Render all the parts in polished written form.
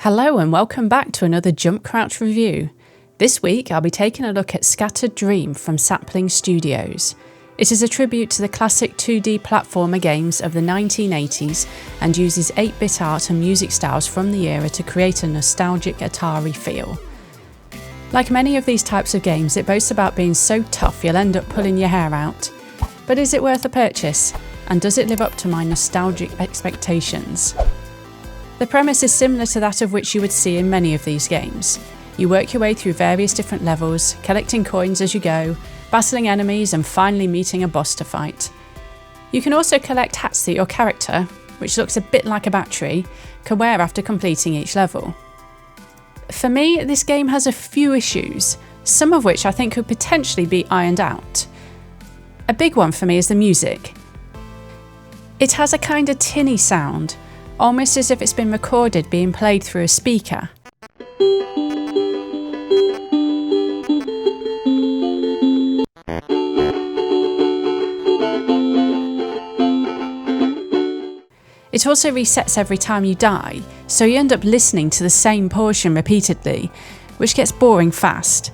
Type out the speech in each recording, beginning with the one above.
Hello and welcome back to another JumpCrouch review. This week I'll be taking a look at Skattered Dream from Sapling Studios. It is a tribute to the classic 2D platformer games of the 1980s and uses 8-bit art and music styles from the era to create a nostalgic Atari feel. Like many of these types of games, it boasts about being so tough you'll end up pulling your hair out. But is it worth a purchase? And does it live up to my nostalgic expectations? The premise is similar to that of which you would see in many of these games. You work your way through various different levels, collecting coins as you go, battling enemies and finally meeting a boss to fight. You can also collect hats that your character, which looks a bit like a battery, can wear after completing each level. For me, this game has a few issues, some of which I think could potentially be ironed out. A big one for me is the music. It has a kind of tinny sound, almost as if it's been recorded being played through a speaker. It also resets every time you die, so you end up listening to the same portion repeatedly, which gets boring fast.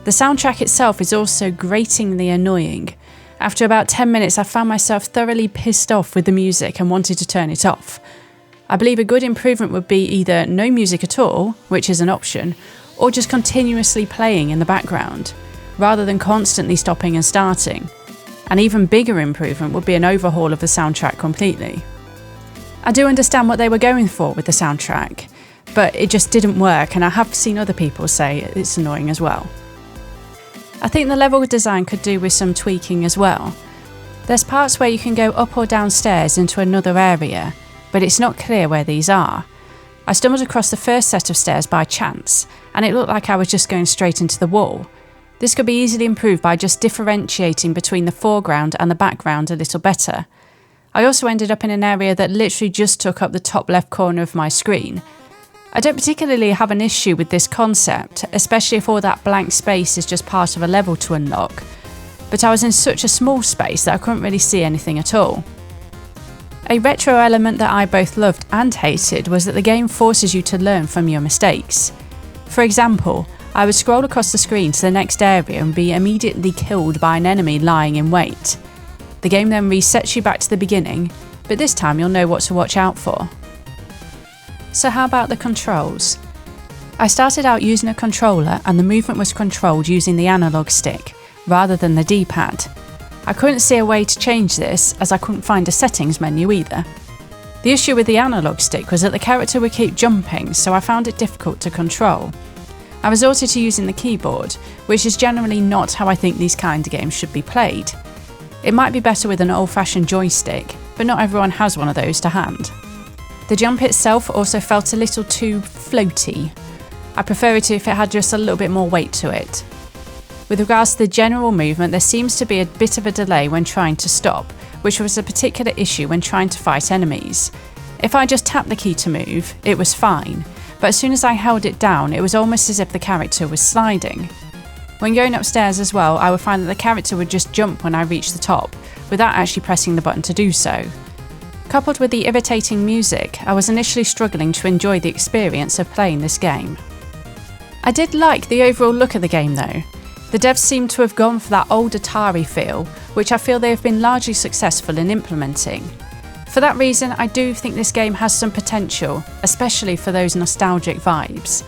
The soundtrack itself is also gratingly annoying. After about 10 minutes I found myself thoroughly pissed off with the music and wanted to turn it off. I believe a good improvement would be either no music at all, which is an option, or just continuously playing in the background, rather than constantly stopping and starting. An even bigger improvement would be an overhaul of the soundtrack completely. I do understand what they were going for with the soundtrack, but it just didn't work, and I have seen other people say it's annoying as well. I think the level design could do with some tweaking as well. There's parts where you can go up or downstairs into another area, but it's not clear where these are. I stumbled across the first set of stairs by chance, and it looked like I was just going straight into the wall. This could be easily improved by just differentiating between the foreground and the background a little better. I also ended up in an area that literally just took up the top left corner of my screen. I don't particularly have an issue with this concept, especially if all that blank space is just part of a level to unlock, but I was in such a small space that I couldn't really see anything at all. A retro element that I both loved and hated was that the game forces you to learn from your mistakes. For example, I would scroll across the screen to the next area and be immediately killed by an enemy lying in wait. The game then resets you back to the beginning, but this time you'll know what to watch out for. So how about the controls? I started out using a controller and the movement was controlled using the analog stick, rather than the D-pad. I couldn't see a way to change this, as I couldn't find a settings menu either. The issue with the analog stick was that the character would keep jumping, so I found it difficult to control. I resorted to using the keyboard, which is generally not how I think these kind of games should be played. It might be better with an old-fashioned joystick, but not everyone has one of those to hand. The jump itself also felt a little too floaty. I prefer it if it had just a little bit more weight to it. With regards to the general movement, there seems to be a bit of a delay when trying to stop, which was a particular issue when trying to fight enemies. If I just tapped the key to move, it was fine, but as soon as I held it down, it was almost as if the character was sliding. When going upstairs as well, I would find that the character would just jump when I reached the top, without actually pressing the button to do so. Coupled with the irritating music, I was initially struggling to enjoy the experience of playing this game. I did like the overall look of the game though. The devs seem to have gone for that old Atari feel, which I feel they have been largely successful in implementing. For that reason, I do think this game has some potential, especially for those nostalgic vibes.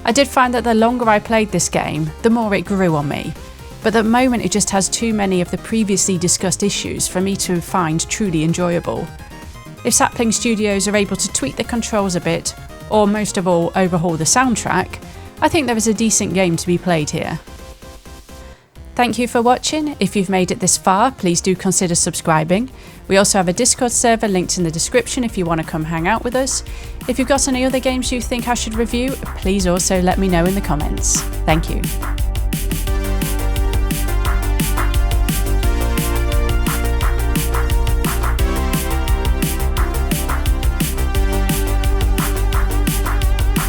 I did find that the longer I played this game, the more it grew on me, but at the moment it just has too many of the previously discussed issues for me to find truly enjoyable. If Sapling Studios are able to tweak the controls a bit, or most of all overhaul the soundtrack, I think there is a decent game to be played here. Thank you for watching. If you've made it this far, please do consider subscribing. We also have a Discord server linked in the description if you want to come hang out with us. If you've got any other games you think I should review, please also let me know in the comments. Thank you.